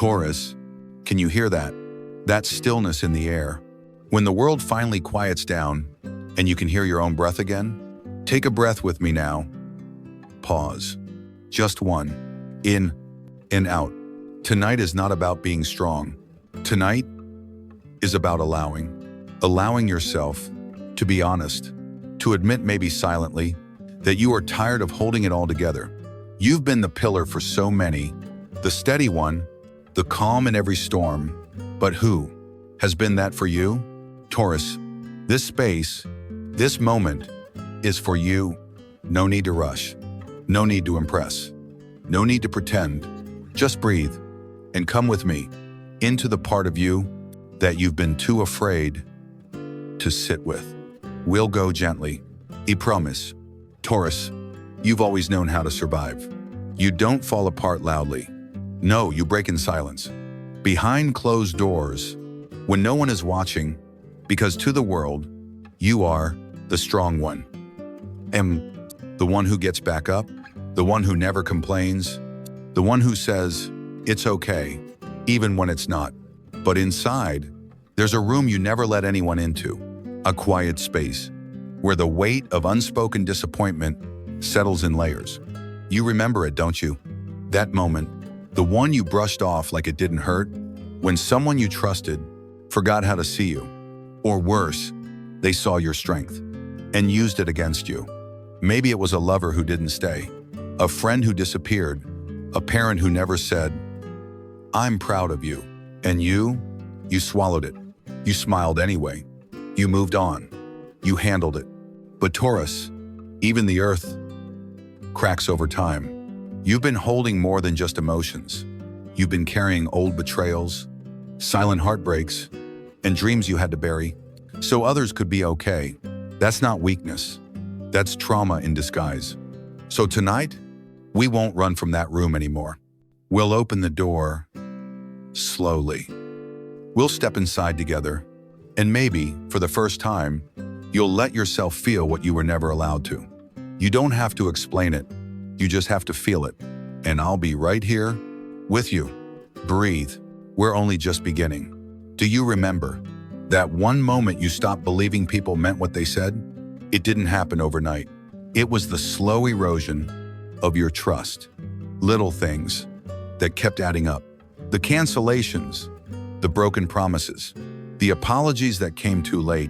Taurus, can you hear that? That stillness in the air. When the world finally quiets down and you can hear your own breath again, take a breath with me now. Pause. Just one. In and out. Tonight is not about being strong. Tonight is about allowing yourself to be honest, to admit maybe silently that you are tired of holding it all together. You've been the pillar for so many, the steady one, the calm in every storm. But who has been that for you? Taurus, this space, this moment is for you. No need to rush. No need to impress. No need to pretend. Just breathe and come with me into the part of you that you've been too afraid to sit with. We'll go gently. I promise. Taurus, you've always known how to survive. You don't fall apart loudly. No, you break in silence. Behind closed doors, when no one is watching, because to the world, you are the strong one. The one who gets back up, the one who never complains, the one who says, it's okay, even when it's not. But inside, there's a room you never let anyone into, a quiet space, where the weight of unspoken disappointment settles in layers. You remember it, don't you? That moment, the one you brushed off like it didn't hurt, when someone you trusted forgot how to see you. Or worse, they saw your strength and used it against you. Maybe it was a lover who didn't stay, a friend who disappeared, a parent who never said, I'm proud of you. And you swallowed it. You smiled anyway. You moved on. You handled it. But Taurus, even the earth cracks over time. You've been holding more than just emotions. You've been carrying old betrayals, silent heartbreaks, and dreams you had to bury so others could be okay. That's not weakness. That's trauma in disguise. So tonight, we won't run from that room anymore. We'll open the door slowly. We'll step inside together, and maybe, for the first time, you'll let yourself feel what you were never allowed to. You don't have to explain it. You just have to feel it. And I'll be right here with you. Breathe. We're only just beginning. Do you remember that one moment you stopped believing people meant what they said? It didn't happen overnight. It was the slow erosion of your trust. Little things that kept adding up. The cancellations, the broken promises, the apologies that came too late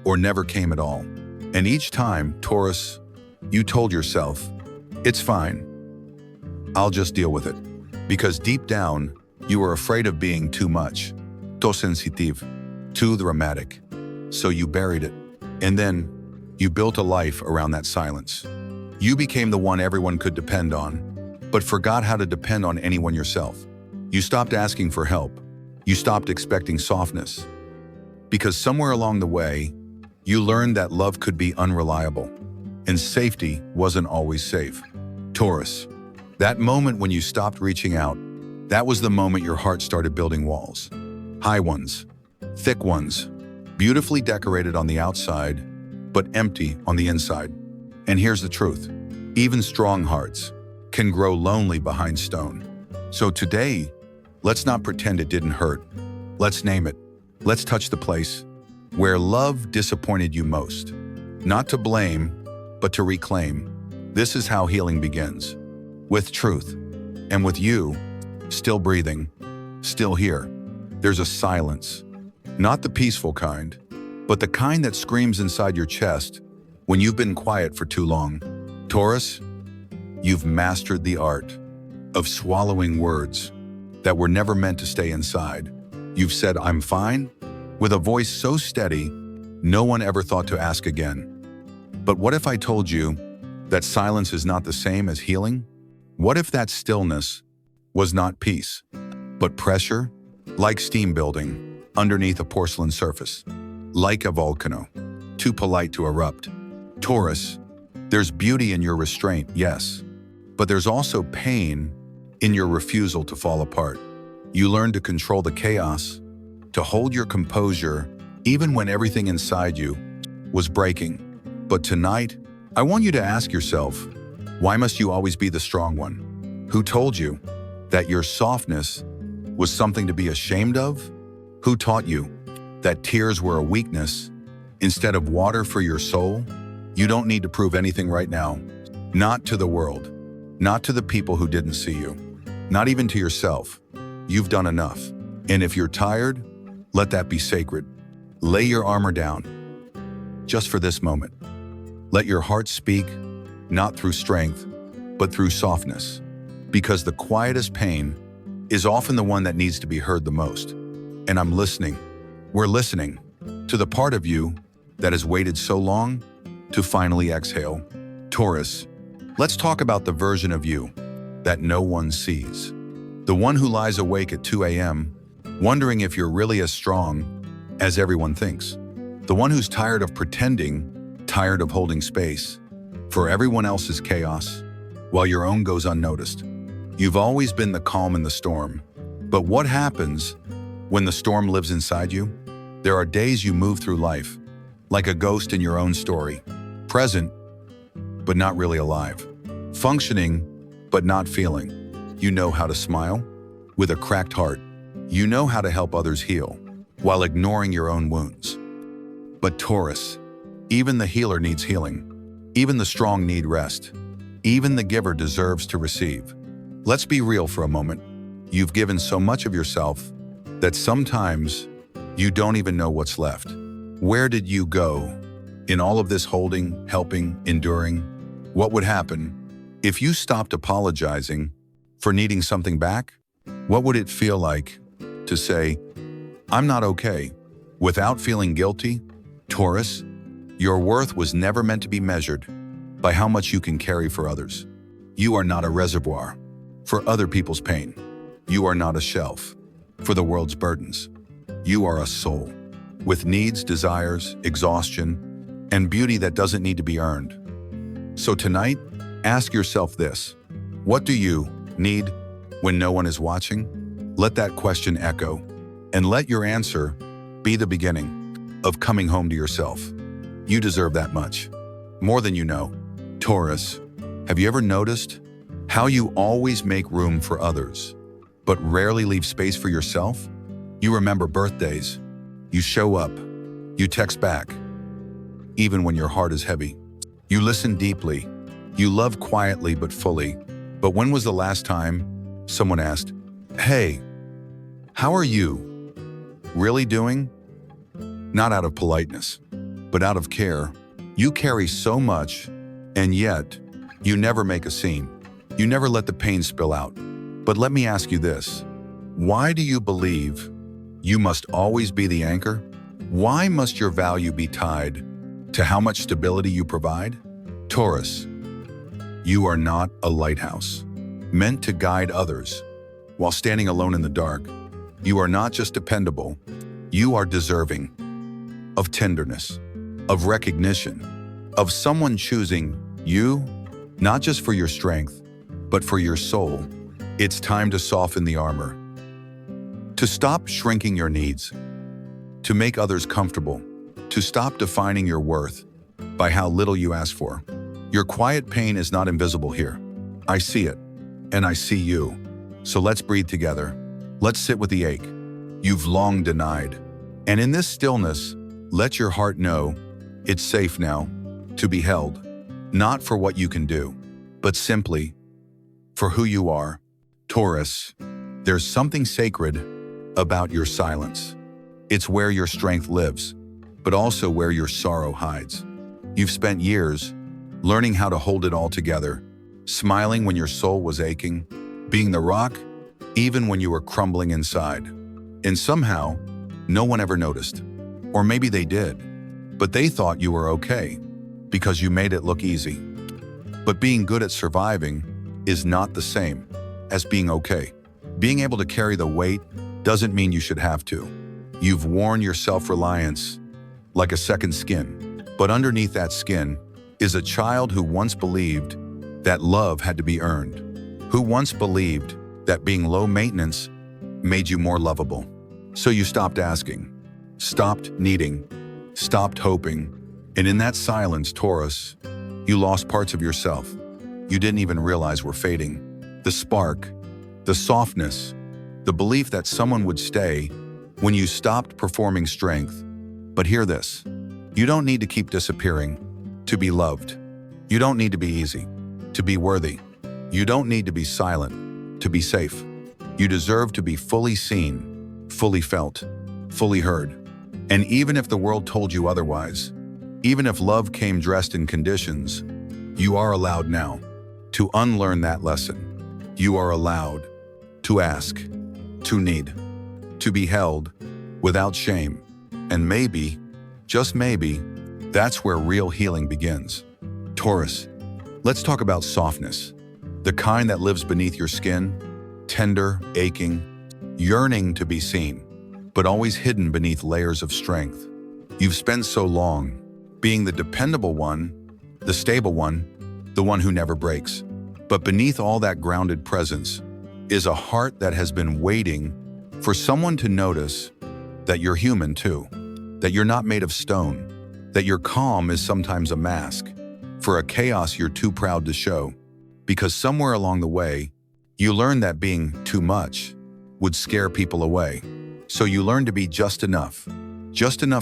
or never came at all. And each time, Taurus, you told yourself, it's fine. I'll just deal with it. Because deep down, you were afraid of being too much, too sensitive, too dramatic. So you buried it. And then you built a life around that silence. You became the one everyone could depend on, but forgot how to depend on anyone yourself. You stopped asking for help. You stopped expecting softness. Because somewhere along the way, you learned that love could be unreliable, and safety wasn't always safe. Taurus, that moment when you stopped reaching out, that was the moment your heart started building walls. High ones, thick ones, beautifully decorated on the outside, but empty on the inside. And here's the truth. Even strong hearts can grow lonely behind stone. So today, let's not pretend it didn't hurt. Let's name it. Let's touch the place where love disappointed you most. Not to blame, but to reclaim. This is how healing begins. With truth. And with you, still breathing, still here. There's a silence. Not the peaceful kind, but the kind that screams inside your chest when you've been quiet for too long. Taurus, you've mastered the art of swallowing words that were never meant to stay inside. You've said, I'm fine, with a voice so steady, no one ever thought to ask again. But what if I told you that silence is not the same as healing? What if that stillness was not peace, but pressure, like steam building underneath a porcelain surface, like a volcano, too polite to erupt? Taurus, there's beauty in your restraint, yes, but there's also pain in your refusal to fall apart. You learn to control the chaos, to hold your composure, even when everything inside you was breaking. But tonight, I want you to ask yourself, why must you always be the strong one? Who told you that your softness was something to be ashamed of? Who taught you that tears were a weakness instead of water for your soul? You don't need to prove anything right now. Not to the world, not to the people who didn't see you, not even to yourself. You've done enough. And if you're tired, let that be sacred. Lay your armor down, just for this moment. Let your heart speak, not through strength, but through softness. Because the quietest pain is often the one that needs to be heard the most. And I'm listening. We're listening to the part of you that has waited so long to finally exhale. Taurus, let's talk about the version of you that no one sees. The one who lies awake at 2 a.m., wondering if you're really as strong as everyone thinks. The one who's tired of pretending, tired of holding space for everyone else's chaos, while your own goes unnoticed. You've always been the calm in the storm. But what happens when the storm lives inside you? There are days you move through life like a ghost in your own story, present, but not really alive, functioning, but not feeling. You know how to smile with a cracked heart. You know how to help others heal while ignoring your own wounds. But Taurus, even the healer needs healing. Even the strong need rest. Even the giver deserves to receive. Let's be real for a moment. You've given so much of yourself that sometimes you don't even know what's left. Where did you go in all of this holding, helping, enduring? What would happen if you stopped apologizing for needing something back? What would it feel like to say, I'm not okay, without feeling guilty? Taurus, your worth was never meant to be measured by how much you can carry for others. You are not a reservoir for other people's pain. You are not a shelf for the world's burdens. You are a soul with needs, desires, exhaustion, and beauty that doesn't need to be earned. So tonight, ask yourself this: what do you need when no one is watching? Let that question echo, and let your answer be the beginning of coming home to yourself. You deserve that much, more than you know. Taurus, have you ever noticed how you always make room for others, but rarely leave space for yourself? You remember birthdays, you show up, you text back, even when your heart is heavy. You listen deeply, you love quietly but fully. But when was the last time someone asked, hey, how are you really doing? Not out of politeness, but out of care. You carry so much, and yet you never make a scene. You never let the pain spill out. But let me ask you this: why do you believe you must always be the anchor? Why must your value be tied to how much stability you provide? Taurus, you are not a lighthouse meant to guide others while standing alone in the dark. You are not just dependable, you are deserving of tenderness, of recognition, of someone choosing you, not just for your strength, but for your soul. It's time to soften the armor, to stop shrinking your needs, to make others comfortable, to stop defining your worth by how little you ask for. Your quiet pain is not invisible here. I see it, and I see you. So let's breathe together. Let's sit with the ache you've long denied. And in this stillness, let your heart know it's safe now to be held, not for what you can do, but simply for who you are. Taurus, there's something sacred about your silence. It's where your strength lives, but also where your sorrow hides. You've spent years learning how to hold it all together, smiling when your soul was aching, being the rock even when you were crumbling inside. And somehow, no one ever noticed. Or maybe they did, but they thought you were okay because you made it look easy. But being good at surviving is not the same as being okay. Being able to carry the weight doesn't mean you should have to. You've worn your self-reliance like a second skin, but underneath that skin is a child who once believed that love had to be earned, who once believed that being low maintenance made you more lovable. So you stopped asking, stopped needing, stopped hoping, and in that silence, Taurus, you lost parts of yourself you didn't even realize were fading. The spark, the softness, The belief that someone would stay when you stopped performing strength. But hear this. You don't need to keep disappearing to be loved. You don't need to be easy to be worthy. You don't need to be silent to be safe. You deserve to be fully seen, fully felt, fully heard. And even if the world told you otherwise, even if love came dressed in conditions, you are allowed now to unlearn that lesson. You are allowed to ask, to need, to be held without shame. And maybe, just maybe, that's where real healing begins. Taurus, let's talk about softness, the kind that lives beneath your skin, tender, aching, yearning to be seen, but always hidden beneath layers of strength. You've spent so long being the dependable one, the stable one, the one who never breaks. But beneath all that grounded presence is a heart that has been waiting for someone to notice that you're human too, that you're not made of stone, that your calm is sometimes a mask for a chaos you're too proud to show. Because somewhere along the way, you learned that being too much would scare people away. So you learned to be just enough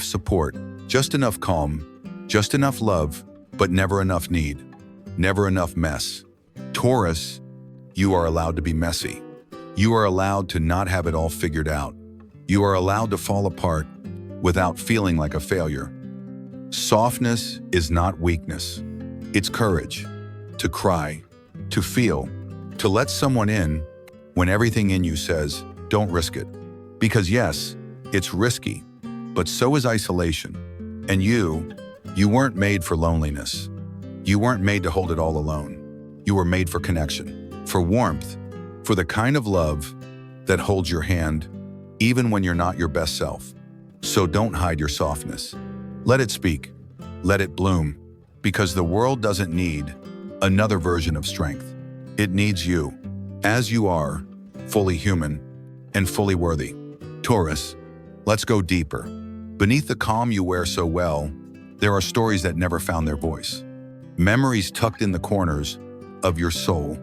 support, just enough calm, just enough love, but never enough need, never enough mess. Taurus, you are allowed to be messy. You are allowed to not have it all figured out. You are allowed to fall apart without feeling like a failure. Softness is not weakness. It's courage to cry, to feel, to let someone in when everything in you says, don't risk it. Because yes, it's risky, but so is isolation. And you weren't made for loneliness. You weren't made to hold it all alone. You were made for connection, for warmth, for the kind of love that holds your hand even when you're not your best self. So don't hide your softness. Let it speak. Let it bloom. Because the world doesn't need another version of strength. It needs you, as you are, fully human and fully worthy. Taurus, let's go deeper. Beneath the calm you wear so well, there are stories that never found their voice. Memories tucked in the corners of your soul.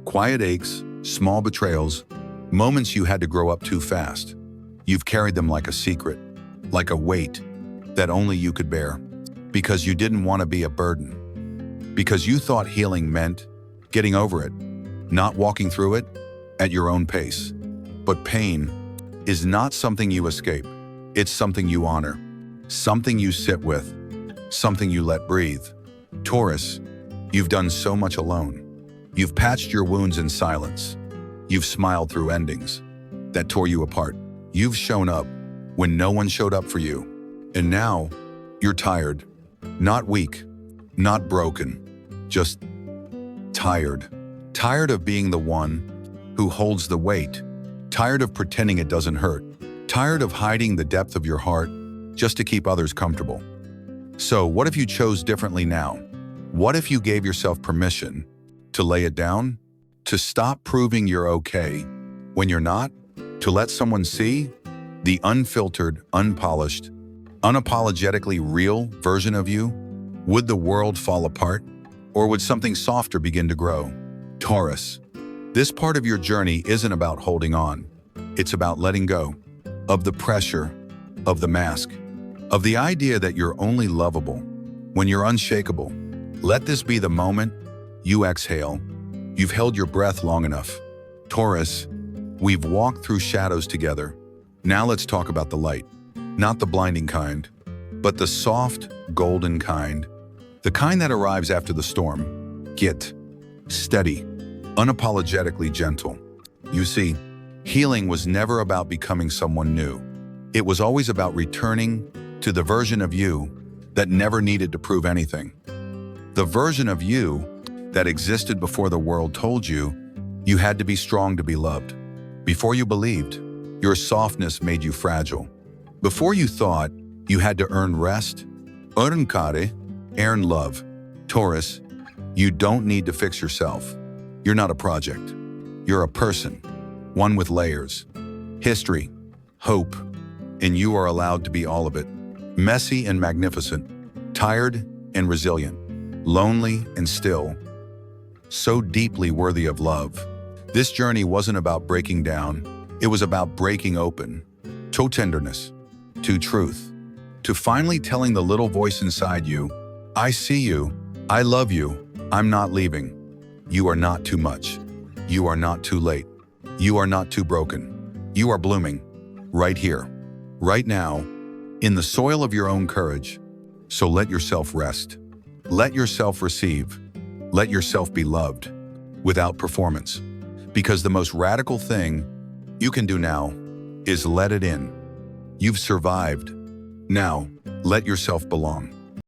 Quiet aches, small betrayals, moments you had to grow up too fast. You've carried them like a secret, like a weight that only you could bear. Because you didn't want to be a burden. Because you thought healing meant getting over it, not walking through it at your own pace. But pain is not something you escape. It's something you honor, something you sit with, something you let breathe. Taurus, you've done so much alone. You've patched your wounds in silence. You've smiled through endings that tore you apart. You've shown up when no one showed up for you. And now you're tired, not weak, not broken, just tired. Tired of being the one who holds the weight. Tired of pretending it doesn't hurt. Tired of hiding the depth of your heart just to keep others comfortable. So what if you chose differently now? What if you gave yourself permission to lay it down? To stop proving you're okay when you're not? To let someone see the unfiltered, unpolished, unapologetically real version of you? Would the world fall apart? Or would something softer begin to grow? Taurus, this part of your journey isn't about holding on. It's about letting go of the pressure, of the mask, of the idea that you're only lovable when you're unshakable. Let this be the moment you exhale. You've held your breath long enough. Taurus, we've walked through shadows together. Now let's talk about the light. Not the blinding kind, but the soft, golden kind. The kind that arrives after the storm. Get steady, unapologetically gentle. You see, healing was never about becoming someone new. It was always about returning to the version of you that never needed to prove anything. The version of you that existed before the world told you you had to be strong to be loved. Before you believed, your softness made you fragile. Before you thought you had to earn rest, earn love. Taurus, you don't need to fix yourself. You're not a project. You're a person, one with layers, history, hope, and you are allowed to be all of it. Messy and magnificent, tired and resilient, lonely and still, so deeply worthy of love. This journey wasn't about breaking down. It was about breaking open to tenderness, to truth, to finally telling the little voice inside you, I see you, I love you, I'm not leaving. You are not too much. You are not too late. You are not too broken. You are blooming right here, right now, in the soil of your own courage. So let yourself rest. Let yourself receive. Let yourself be loved without performance. Because the most radical thing you can do now is let it in. You've survived. Now, let yourself belong.